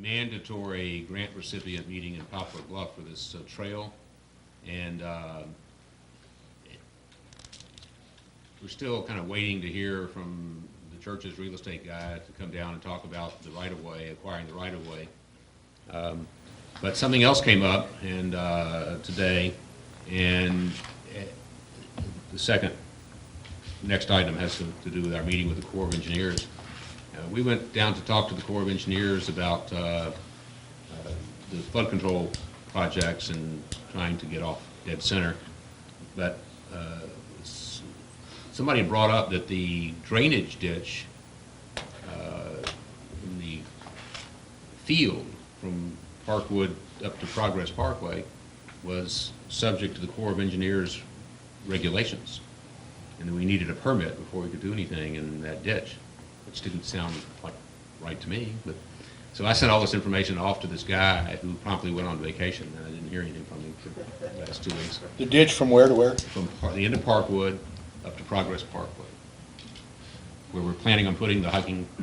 mandatory grant recipient meeting in Poplar Bluff for this trail, and we're still kind of waiting to hear from the church's real estate guy to come down and talk about the right-of-way, acquiring the right-of-way. But something else came up and today, and the second next item has to do with our meeting with the Corps of Engineers. We went down to talk to the Corps of Engineers about the flood control projects and trying to get off dead center. But somebody brought up that the drainage ditch in the field from Parkwood up to Progress Parkway was subject to the Corps of Engineers regulations, and we needed a permit before we could do anything in that ditch, which didn't sound like right to me. But so I sent all this information off to this guy who promptly went on vacation, and I didn't hear anything from him for the last 2 weeks. The ditch from where to where? From the end of Parkwood up to Progress Parkway, where we're planning on putting the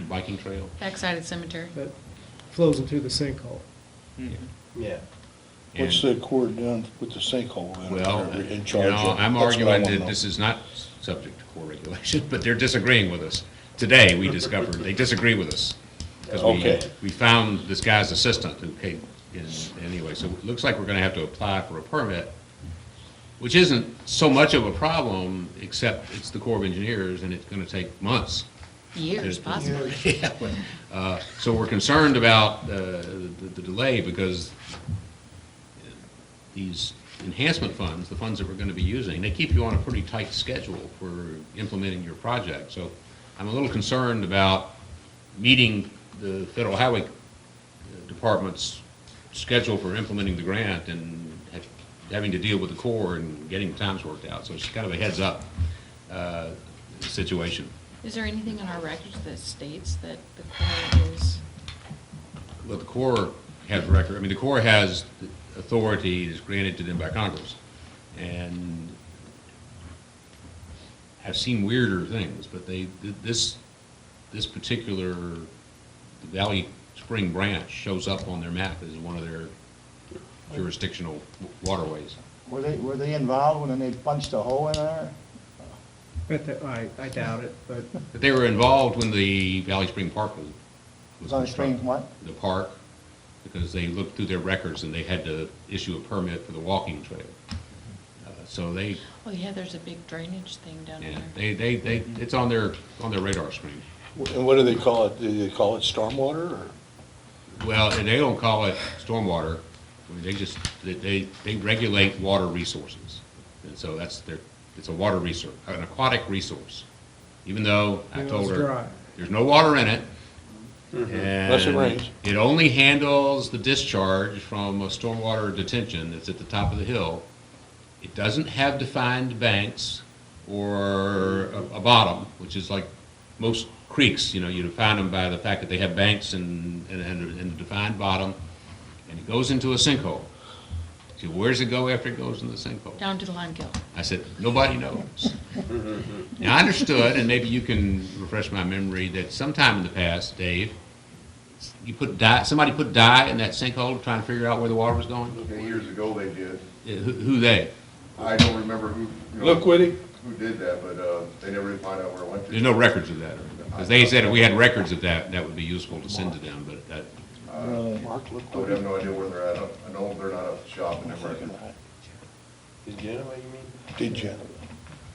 biking trail. Backside of the cemetery. That flows into the sinkhole. Yeah. What's the Corps doing with the sinkhole? Well, In charge of? I'm That's what I arguing wanna that know. this is not subject to Corps regulation, but they're disagreeing with us. Today, we discovered they disagree with us. Because Okay. we found this guy's assistant who came in anyway. So it looks like we're going to have to apply for a permit, which isn't so much of a problem, except it's the Corps of Engineers, and it's going to take months. Years, possibly. Yeah, but, so we're concerned about the delay because these enhancement funds, the funds that we're going to be using, they keep you on a pretty tight schedule for implementing your project. So I'm a little concerned about meeting the Federal Highway Department's schedule for implementing the grant and having to deal with the Corps and getting the times worked out. So it's kind of a heads up situation. Is there anything in our records that states that the Corps is? Well, the Corps has record. I mean, the Corps has authority that's granted to them by Congress, and have seen weirder things. But this particular Valley Spring branch shows up on their map as one of their jurisdictional waterways. Were they involved when they punched a hole in there? But I doubt it, but But they were involved when the Valley Spring Park was Valley Spring constructed. what? The park, because they looked through their records and they had to issue a permit for the walking trail. So they, Oh, yeah, there's a big drainage thing down yeah, there. it's on their radar screen. And what do they call it? Do they call it stormwater or? Well, and they don't call it stormwater. I mean, they regulate water resources. And so it's a water resource, an aquatic resource. Even though I it's told her dry. there's no water in it. Unless it rains. It only handles the discharge from a stormwater detention that's at the top of the hill. It doesn't have defined banks or a bottom, which is like most creeks. You know, you define them by the fact that they have banks and a defined bottom, and it goes into a sinkhole. So where's it go after it goes in the sinkhole? Down to the Limekiln. I said, nobody knows. Now, I understood, and maybe you can refresh my memory, that sometime in the past, Dave, somebody put dye in that sinkhole trying to figure out where the water was going? Okay, years ago they did. Who they? I don't remember who, you know, Look, Woody. who did that, but they never did find out where it went to. There's no records of that. Because they said if we had records of that, that would be useful to send to them, but that, Mark, look. I would have no idea where they're at. I know they're not up at the shop and everything. Is Genova, you mean? Did Geneva.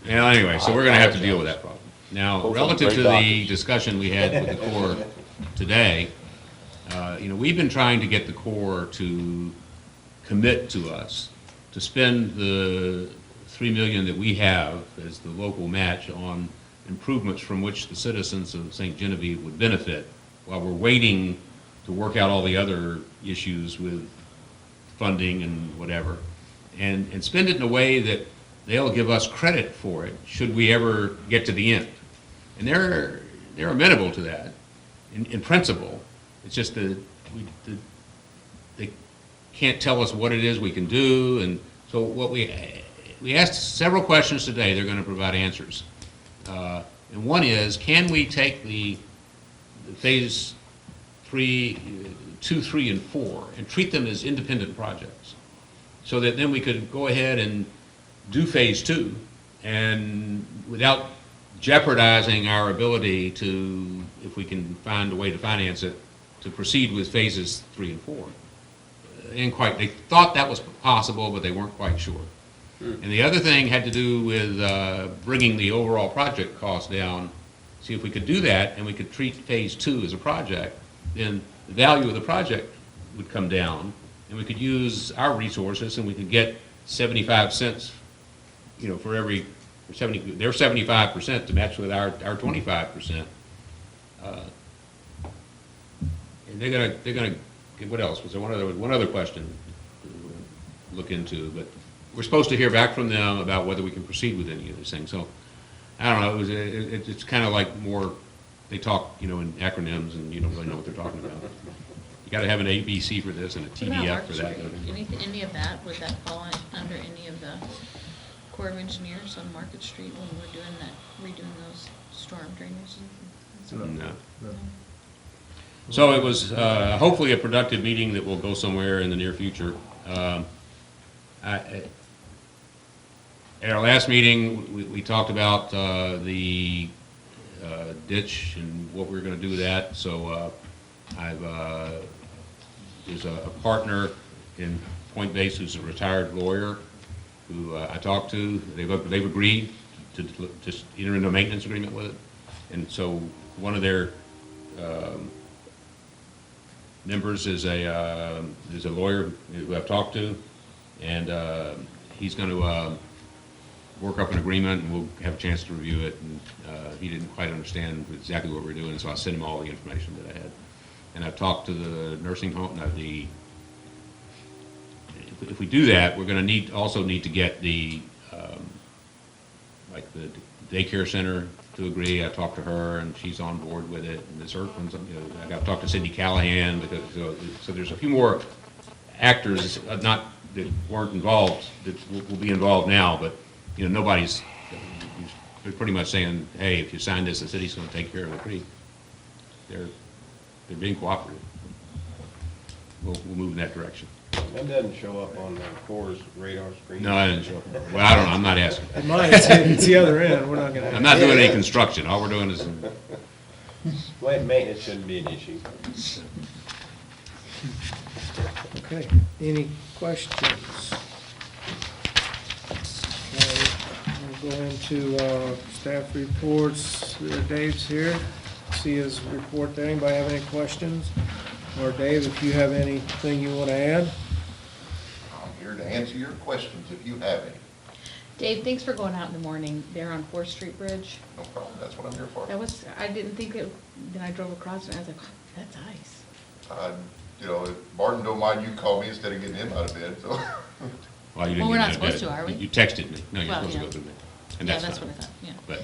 well, anyway, so we're gonna have to deal with that problem. Now, Hopefully relative to great the doctors. discussion we had with the Corps today, you know, we've been trying to get the Corps to commit to us to spend the $3 million that we have as the local match on improvements from which the citizens of St. Genevieve would benefit while we're waiting to work out all the other issues with funding and whatever, and spend it in a way that they'll give us credit for it should we ever get to the end. And they're amenable to that in principle. It's just that they can't tell us what it is we can do, and so what we asked several questions today. They're going to provide answers, and one is, can we take the phase 3 2, 3, and 4 and treat them as independent projects, so that then we could go ahead and do phase 2 and without jeopardizing our ability to, if we can find a way to finance it, to proceed with phases 3 and 4. They thought that was possible, but they weren't quite sure. And the other thing had to do with bringing the overall project cost down. See, if we could do that and we could treat phase 2 as a project, then the value of the project would come down, and we could use our resources, and we could get 75 cents, for every 70. Their 75% to match with our 25%. And they're gonna. What else was there? One other question to look into, but we're supposed to hear back from them about whether we can proceed with any of these things. So I don't know. It's kind of like more. They talk, in acronyms, and you don't really know what they're talking about. You got to have an ABC for this and a What about TDF Market for that. Street? Any of that, would that fall under any of the Corps of Engineers on Market Street when we're doing redoing those storm drainage? No. So it was hopefully a productive meeting that will go somewhere in the near future. At our last meeting, we talked about the ditch and what we were going to do with that. So there's a partner in Point Base who's a retired lawyer who I talked to. They've agreed to just enter into a maintenance agreement with it. And so one of their members is a lawyer who I've talked to, and he's going to work up an agreement, and we'll have a chance to review it. And he didn't quite understand exactly what we're doing, so I sent him all the information that I had. And I've talked to the nursing home. If we do that, we're going to also need to get the the daycare center to agree. I talked to her, and she's on board with it. And this Earthman's, I got to talk to Cindy Callahan, because so there's a few more actors that weren't involved that will be involved now, but nobody's. They're pretty much saying, hey, if you sign this, the city's going to take care of the creek. They're being cooperative. We'll move in that direction. That doesn't show up on the Corps' radar screen. No, I didn't show up. Well, I don't know. I'm not asking. it might, it's the other end, we're not gonna. I'm not doing any construction. All we're doing is. Plant maintenance shouldn't be an issue. Okay, any questions? Okay, we'll go into staff reports. Dave's here. See his report there. Anybody have any questions? Or Dave, if you have anything you want to add? I'm here to answer your questions if you have any. Dave, thanks for going out in the morning there on 4th Street Bridge. No problem, that's what I'm here for. I didn't think it, then I drove across and I was like, that's ice. If Barton don't mind, you call me instead of getting him out of bed, so. Well, you didn't Well, we're get not me supposed out of to, are we? You texted me. No, you're Well, supposed to yeah. go through me. And Yeah, that's that's fine. what I thought, yeah. But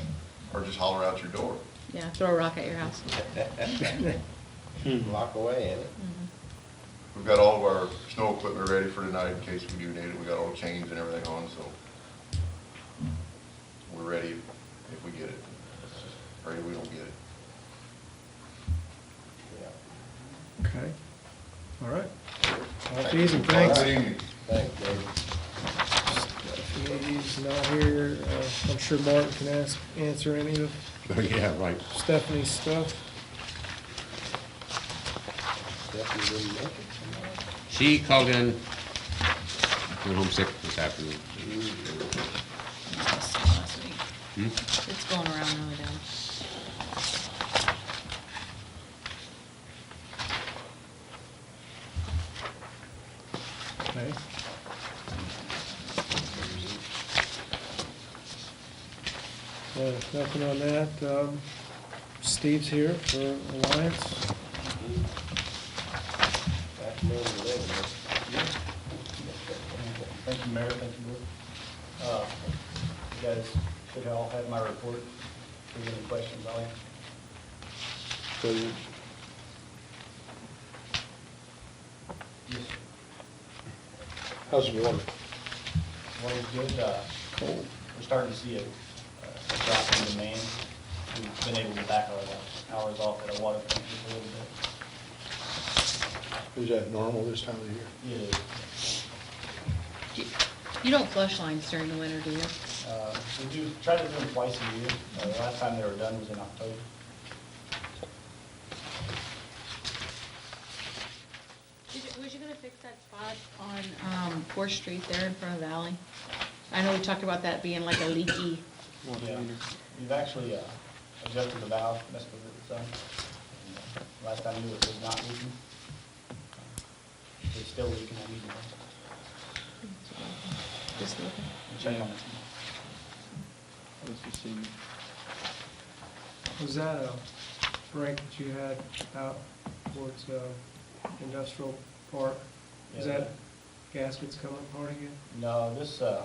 Or just holler out your door. Yeah, throw a rock at your house. Lock away in it. We've got all of our snow equipment ready for tonight in case we do need it. We got all the chains and everything on, so we're ready if we get it. It's just afraid we don't get it. Yeah. Okay, all right. Talk easy, thanks. Good evening. Thanks, Dave. He's not here. I'm sure Martin can answer any of yeah, right. Stephanie's stuff. Definitely didn't make it. She called in. Went home sick this afternoon. Last week. Hmm? It's going around really down. Okay. Nothing on that. Steve's here for Alliance. Afternoon, today, Thank you, Mayor, thank you, Board. You guys should all have my report. If there's any questions, I'll answer. Yes, sir. How's the water? Water's good. Cold. We're starting to see a drop in demand. We've been able to back our hours off at our water plant just a little bit. Is that normal this time of the year? It is. You don't flush lines during the winter, do you? We do, try to do them twice a year. The last time they were done was in October. Was you gonna fix that spot on, 4th Street there in front of Valley? I know we talked about that being like a leaky, Yeah. We've actually adjusted the valve, messed with it some. Last time we knew it was not leaking. It's still leaking, I need to just looking. check on it. Was that a break that you had out towards industrial park? Is Yeah. that gaskets coming apart again? No, this, the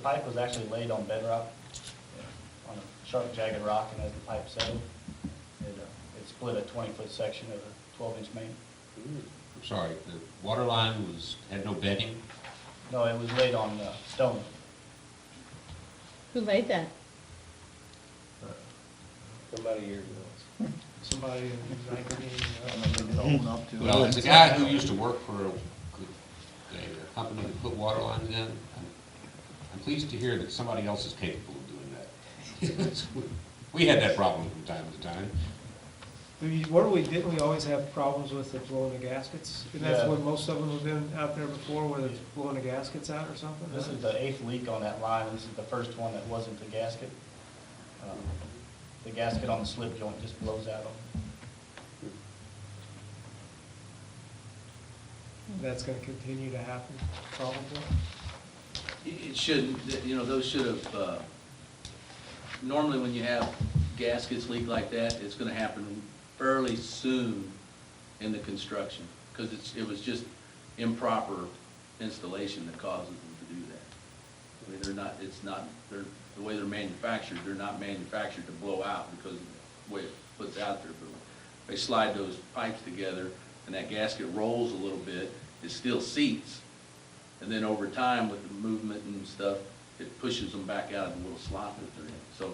pipe was actually laid on bedrock, on a sharp jagged rock, and as the pipe settled, it split a 20-foot section of a 12-inch main. I'm sorry, the water line had no bedding? No, it was laid on stone. Who laid that? Somebody years ago. Somebody in Own up to it. Well, as a guy who used to work for a company that put water lines in, I'm pleased to hear that somebody else is capable of doing that. We had that problem from time to time. didn't we always have problems with the blowing the gaskets? And that's Yeah. what most of them have been out there before, where it's blowing the gaskets out or something? This is the 8th leak on that line. This is the first one that wasn't a gasket. The gasket on the slip joint just blows out on it. That's gonna continue to happen, probably? It shouldn't, those should have, normally when you have gaskets leak like that, it's gonna happen fairly soon in the construction, because it was just improper installation that causes them to do that. I mean, the way they're manufactured, they're not manufactured to blow out because of the way it puts out there. But they slide those pipes together, and that gasket rolls a little bit, it still seats. And then over time, with the movement and stuff, it pushes them back out of the little slot that they're in. So,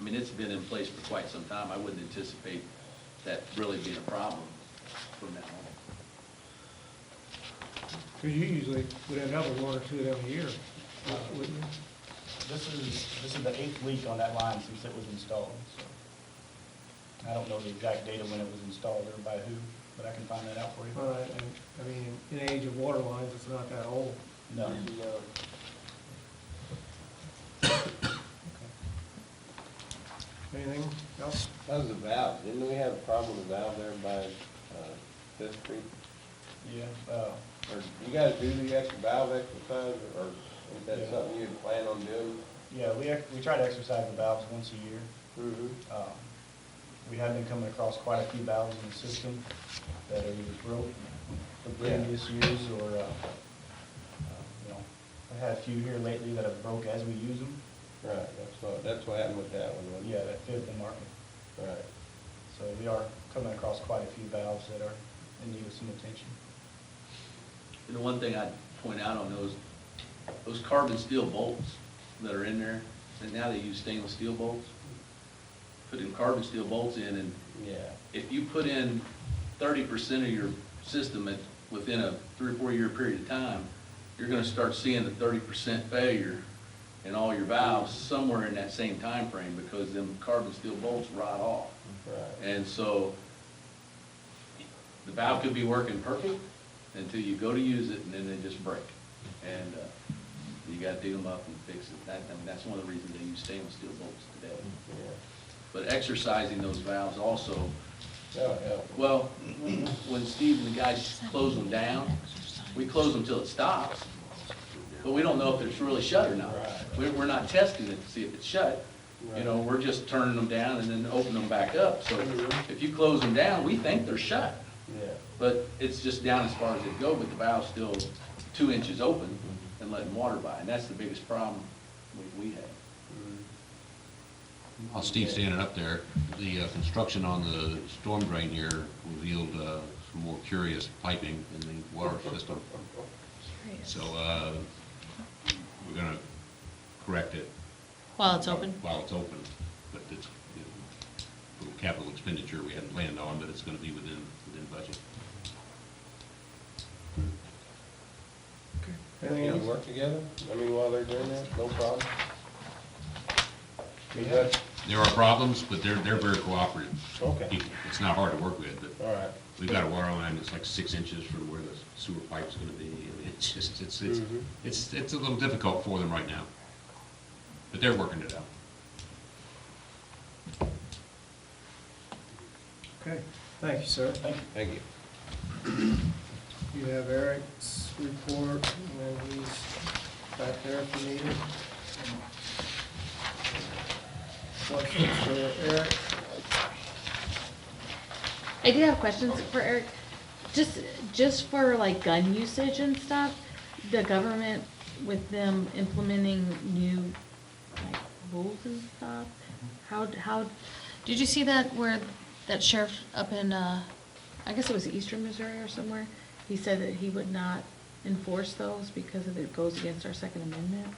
I mean, it's been in place for quite some time. I wouldn't anticipate that really being a problem from now on. Because you usually would end up with one or two of them a year, wouldn't you? This is the 8th leak on that line since it was installed. So I don't know the exact date of when it was installed or by who, but I can find that out for you. Well, I mean, in the age of water lines, it's not that old. No. Anything else? How's the valve? Didn't we have a problem with the valve there by 5th Street? Yeah. Or you guys do the extra valve exercise, or is that Yeah. something you plan on doing? Yeah, we try to exercise the valves once a year. Mm-hmm. We have been coming across quite a few valves in the system that are either broke from previous years or, I had a few here lately that have broke as we use them. Right, that's what happened with that one, wasn't it? Yeah, that fit the market. Right. So we are coming across quite a few valves that are in need of some attention. And the one thing I'd point out on those carbon steel bolts that are in there, and now they use stainless steel bolts. Put in carbon steel bolts in, and Yeah. if you put in 30% of your system within a 3 or 4 year period of time, you're gonna start seeing the 30% failure in all your valves somewhere in that same time frame, because them carbon steel bolts rot off. Right. And so the valve could be working perfect until you go to use it, and then they just break. And you gotta dig them up and fix it. That's one of the reasons they use stainless steel bolts today. Yeah. But exercising those valves also, That would help. well, when Steve and the guys close them down, we close them till it stops, but we don't know if it's really shut or not. Right. We're not testing it to see if it's shut. You know, we're just turning them down and then opening them back up. So if you close them down, we think they're shut. Yeah. But it's just down as far as it go, but the valve's still 2 inches open and letting water by. And that's the biggest problem we have. While Steve's standing up there, the construction on the storm drain here revealed some more curious piping in the water system. So we're going to correct it While it's open? while it's open. But it's a little capital expenditure we hadn't planned on, but it's going to be within budget. Anything Can else? you work together? I mean, while they're doing that, no problem? Is that, There are problems, but they're very cooperative okay, people. It's not hard to work with, but all right. we've got a water line that's like 6 inches from where the sewer pipe's gonna be. I mean, it's just, Mhm. it's a little difficult for them right now. But they're working it out. Okay, thank you, sir. Thank you. You have Eric's report, and he's back there if you need it. Questions for Eric? I did have questions for Eric. Just for like gun usage and stuff, the government with them implementing new like rules and stuff, how, did you see that where that sheriff up in, I guess it was eastern Missouri or somewhere, he said that he would not enforce those because of it goes against our Second Amendment?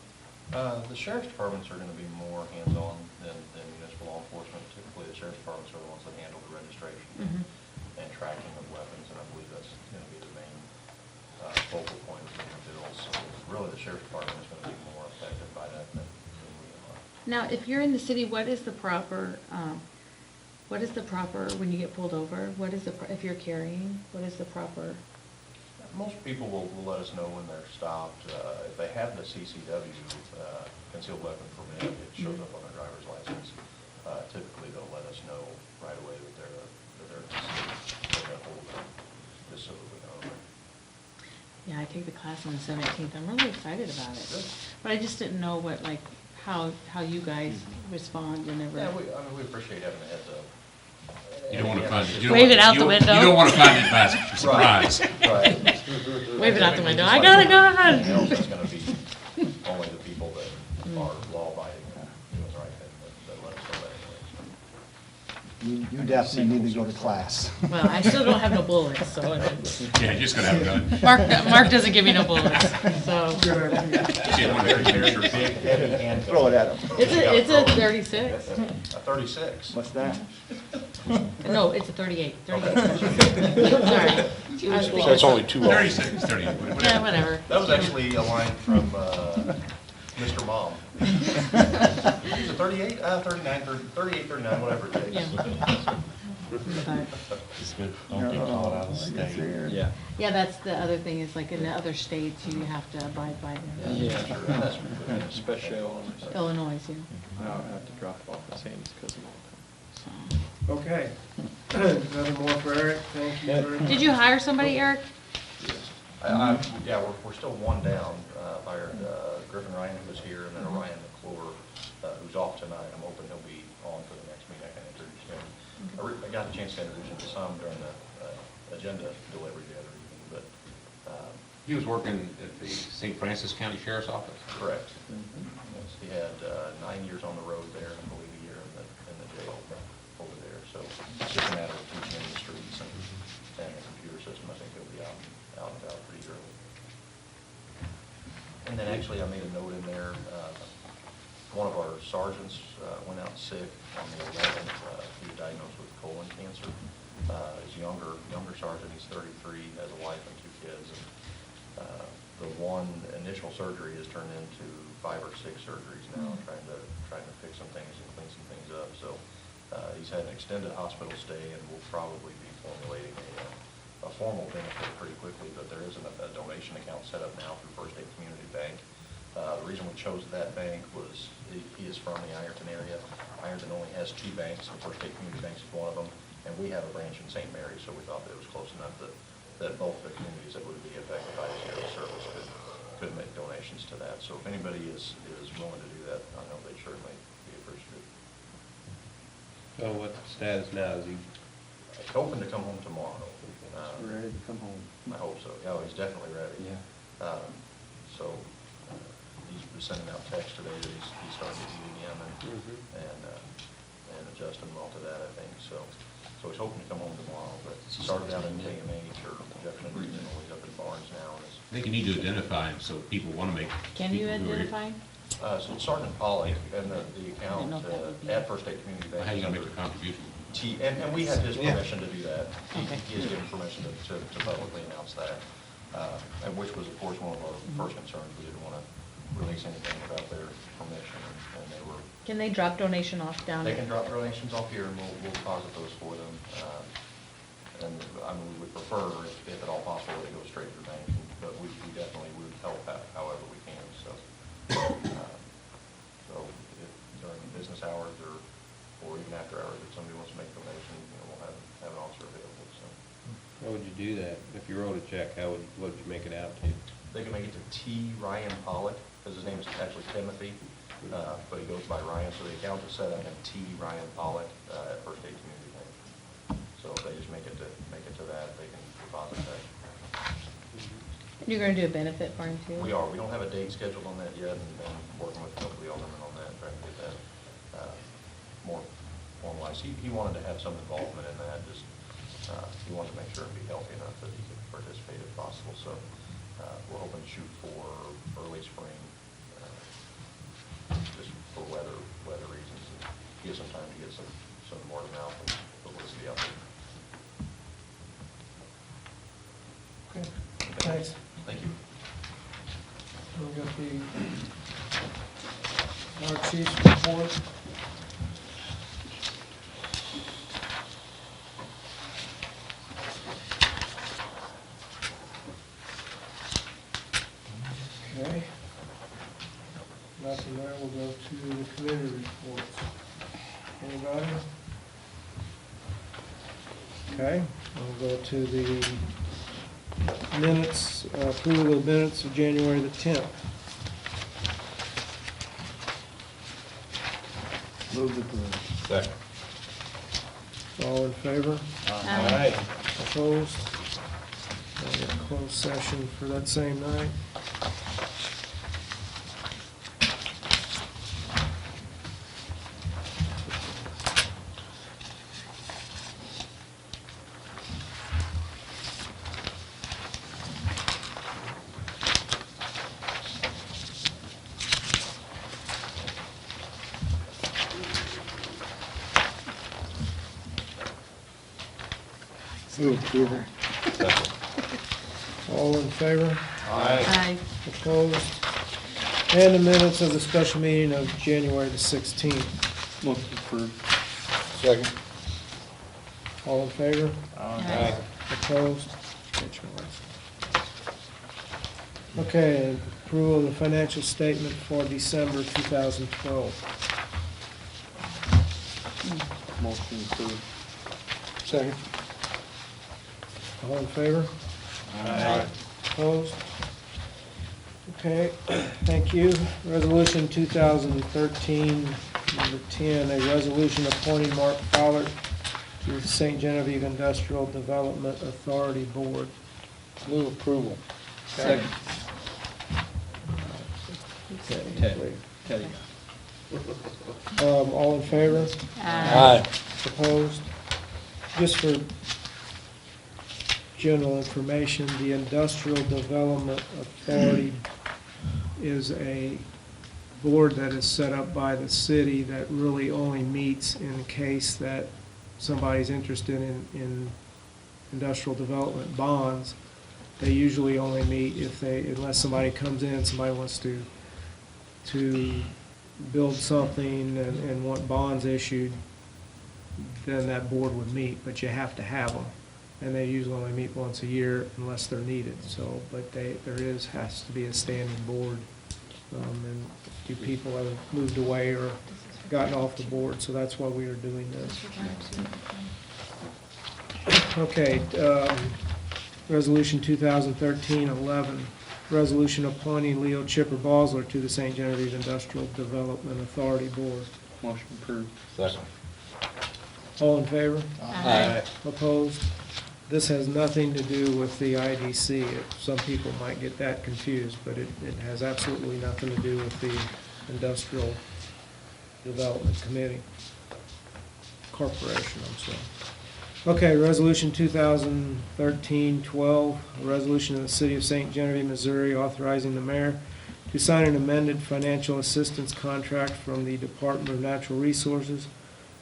The sheriff's departments are gonna be more hands-on than municipal law enforcement. Typically, the sheriff's departments are the ones that handle the registration and tracking of weapons, and I believe that's gonna be the main focal point of the bills. So really, the sheriff's department is gonna be more affected by that than we are. Now, if you're in the city, what is the proper, when you get pulled over, if you're carrying, what is the proper? Most people will let us know when they're stopped. If they have the CCW, concealed weapon permit, it shows up on their driver's license. Typically, they'll let us know right away that they're concealed, hold them, just so that we know. Yeah, I take the class on the 17th. I'm really excited about it. Good. But I just didn't know what, like, how you guys respond whenever. Yeah, we appreciate having a heads up. You don't wanna find it. You don't Wave want- it out the you- window. You don't wanna find it by surprise. Right. Wave it out the window. Just I like gotta go. everything else, it's gonna be only the people that are law-abiding and doing the right thing that let us know that anyway. You definitely need to go to class. Well, I still don't have no bullets, so. Yeah, you're just gonna have a gun. Mark doesn't give me no bullets, so. Good idea. See, one of their pictures. Heavy handgun. Throw it at them. It's a 36. A 36. What's that? No, it's a 38. 38. Sorry. That's only 2 off. 36, 30, Yeah, whatever. whatever. That was actually a line from Mr. Mom. Is it 38? 39, 38, 39, whatever it takes. Yeah. But, yeah, that's the other thing, is like in the other states, you have to abide by them. Yeah, that's Especially Illinois, yeah. I have to drop off at Sam's because of all So. Okay. Nothing more for Eric, thank you very much. Did you hire somebody, Eric? Yeah, we're still one down. Hired Griffin Ryan, who was here, and then Ryan McClure, who's off tonight. I'm hoping he'll be on for the next meeting. I can introduce him. I got a chance to introduce him to some during the agenda delivery the other evening, but. He was working at the St. Francis County Sheriff's Office. Correct. Yes, he had 9 years on the road there, and I believe a year in the jail over there. So it's just a matter of teaching him the streets and the computer system. I think he'll be out pretty early. And then actually, I made a note in there, one of our sergeants went out sick on the 11th. He was diagnosed with colon cancer. He's younger sergeant, he's 33, has a wife and 2 kids. And the one initial surgery has turned into 5 or 6 surgeries now, trying to fix some things and clean some things up. So he's had an extended hospital stay, and we'll probably be formulating a formal benefit pretty quickly, but there is a donation account set up now through First State Community Bank. The reason we chose that bank was he is from the Ironton area. Ironton only has 2 banks, and First State Community Bank is one of them, and we have a branch in St. Mary's, so we thought that it was close enough that both the communities that would be affected by this area service could make donations to that. So if anybody is willing to do that, I know they'd certainly be appreciative. So what's the status now? Is he? Hoping to come home tomorrow. We're ready to come home. I hope so. Yeah, he's definitely ready. Yeah. So he's been sending out texts today that he's starting to eat again and adjusting well to that, I think. So he's hoping to come home tomorrow, but he started out in KMH or Jefferson Regional. He's up in Barnes now. And I think you need to identify him so people want to make. Can you people who are- identify? So Sergeant Pollock and the account know if that would be- at First State Community Bank. How are you going to make the contribution? And we have his permission to do that. Okay. He has given permission to publicly announce that. and which was, of course, one of our first concerns. We didn't want to release anything without their permission, and they were. Can they drop donation off down They there? can drop donations off here, and we'll deposit those for them. And I mean, we would prefer, if at all possible, that it goes straight to the bank, but we definitely would help out however we can, so. So if during business hours or even after hours, if somebody wants to make a donation, we'll have an officer available, so. How would you do that? If you wrote a check, what would you make it out to? They can make it to T. Ryan Pollitt, because his name is actually Timothy, but he goes by Ryan, so the account is set up at T. Ryan Pollitt at First State Community Bank. So if they just make it to that, they can deposit that. You're gonna do a benefit for him too? We are. We don't have a date scheduled on that yet, and working with a couple of the aldermen on that, trying to get that more formalized. He wanted to have some involvement in that, just he wanted to make sure it'd be healthy enough that he could participate if possible. So we're hoping to shoot for early spring, just for weather reasons, and give some time to get some word of mouth and publicity out there. Okay, thanks. Thank you. We got our chief's report. Okay. Nothing there, we'll go to the committee reports. Anybody? Okay, we'll go to the minutes, approval of minutes of January the 10th. Move the approve. Second. All in favor? Aye. Opposed? We'll get a closed session for that same night. Move approval. Second. All in favor? Aye. Opposed? And the minutes of the special meeting of January the 16th. Move approve. Second. All in favor? Aye. Opposed? Okay, approval of the financial statement for December 2012. Motion approved. Second. All in favor? Aye. Opposed? Okay, thank you. Resolution 2013, number 10, a resolution appointing Mark Fowler to the St. Genevieve Industrial Development Authority Board. Move approval. Second. Okay. All in favor? Aye. Opposed? Just for general information, the Industrial Development Authority is a board that is set up by the city that really only meets in case that somebody's interested in industrial development bonds. They usually only meet unless somebody comes in, somebody wants to build something and want bonds issued, then that board would meet, but you have to have them. And they usually only meet once a year unless they're needed, so, but has to be a standing board. And a few people have moved away or gotten off the board, so that's why we are doing this. Okay, Resolution 2013-11, resolution appointing Leo Chipper Bosler to the St. Genevieve Industrial Development Authority Board. Motion approved. Second. All in favor? Aye. Opposed? This has nothing to do with the IDC. Some people might get that confused, but it has absolutely nothing to do with the Industrial Development Committee. Corporation, I'm sorry. Okay, Resolution 2013-12, a resolution of the City of St. Genevieve, Missouri, authorizing the mayor to sign an amended financial assistance contract from the Department of Natural Resources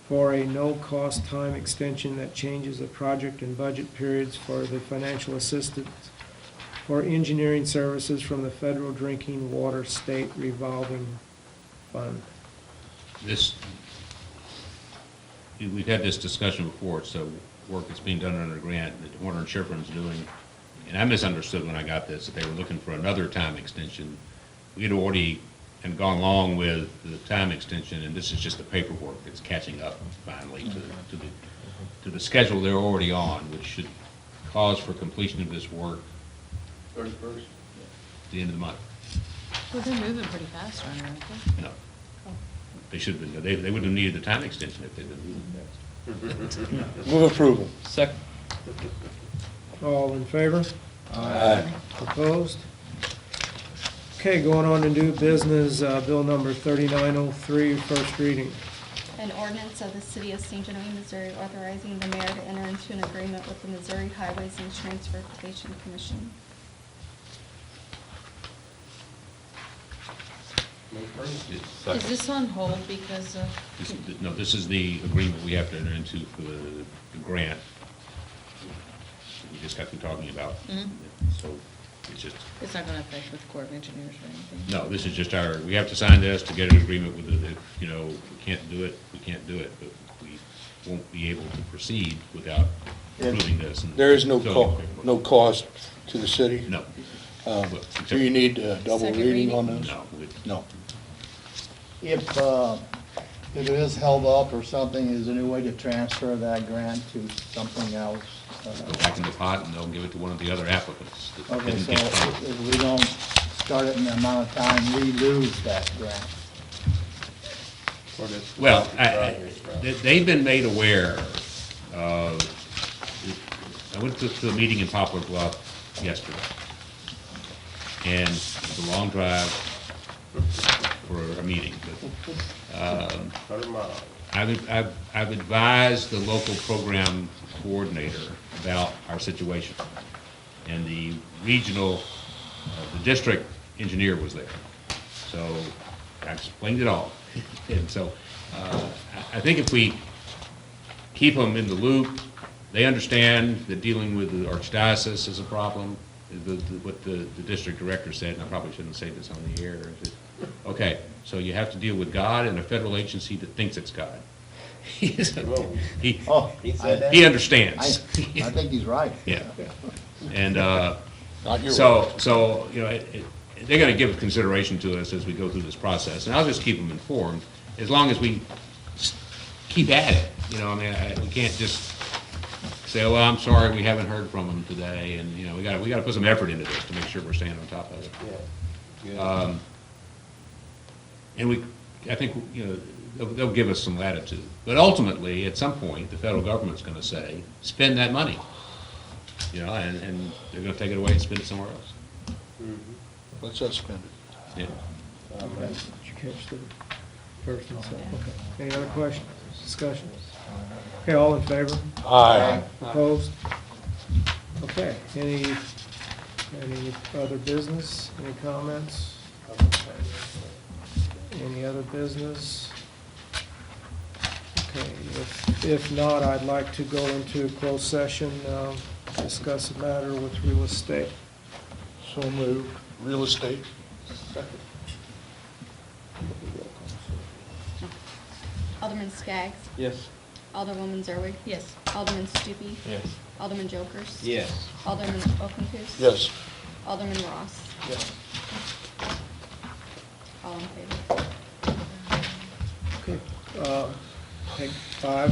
for a no-cost time extension that changes the project and budget periods for the financial assistance for engineering services from the Federal Drinking Water State Revolving Fund. This, we've had this discussion before, so work that's being done under a grant that Warner and Schiffern's doing. And I misunderstood when I got this, that they were looking for another time extension. We had already and gone along with the time extension, and this is just the paperwork that's catching up finally to the schedule they're already on, which should cause for completion of this work 31st? at the end of the month. Well, they're moving pretty fast on it, aren't they? No. They should have been, they wouldn't have needed the time extension if they'd been moving fast. Move approval. Second. All in favor? Aye. Opposed? Okay, going on to new business, bill number 3903, first reading. An ordinance of the City of St. Genevieve, Missouri, authorizing the mayor to enter into an agreement with the Missouri Highways and Transportation Commission. Is this on hold because of? No, this is the agreement we have to enter into for the grant. We just got through talking about. So it's just, It's not gonna affect with Corps of Engineers or anything? no, this is just our, we have to sign this to get an agreement with it. If, you know, we can't do it, we can't do it, but we won't be able to proceed without approving this. and There is no filling the paperwork. no cost to the city? No. Do you need double Second reading on reading? this? No. No. If it is held up or something, is there any way to transfer that grant to something else? Go back in the pot and they'll give it to one of the other applicants that Okay, didn't so get funded. if we don't start it in the amount of time, we lose that grant. Well, they've been made aware of, I went to a meeting in Poplar Bluff yesterday, and it's a long drive for a meeting, but I've advised the local program coordinator about our situation, and the regional, the district engineer was there, so I explained it all. And so I think if we keep them in the loop, they understand that dealing with the archdiocese is a problem. What the district director said, and I probably shouldn't say this on the air, is that, okay, so you have to deal with God and a federal agency that thinks it's God. He Oh, he understands. I think he's right. Yeah. And Not your so you know, they're going to give consideration to us as we go through this process, and I'll just keep them informed as long as we keep at it. You know, I mean, we can't just say, "Oh, well, I'm sorry, we haven't heard from them today," and you know, we got to put some effort into this to make sure we're staying on top of it. Yeah. And I think, you know, they'll give us some latitude, but ultimately, at some point, the federal government's going to say, "Spend that money," you know, and they're going to take it away and spend it somewhere else. Let's suspend it. Yeah. Did you catch the first and second? Okay. Any other questions, discussions? Okay, all in favor? Aye. Opposed? Okay, any other business, any comments? Any other business? Okay, if not, I'd like to go into closed session, discuss a matter with real estate. So moved. Real estate? Alderman Skaggs. Yes. Alderwoman Zerwig. Yes. Alderman Stupi. Yes. Alderman Jokers. Yes. Alderman Okenthus. Yes. Alderman Ross. Yes. All in favor. Okay, take 5.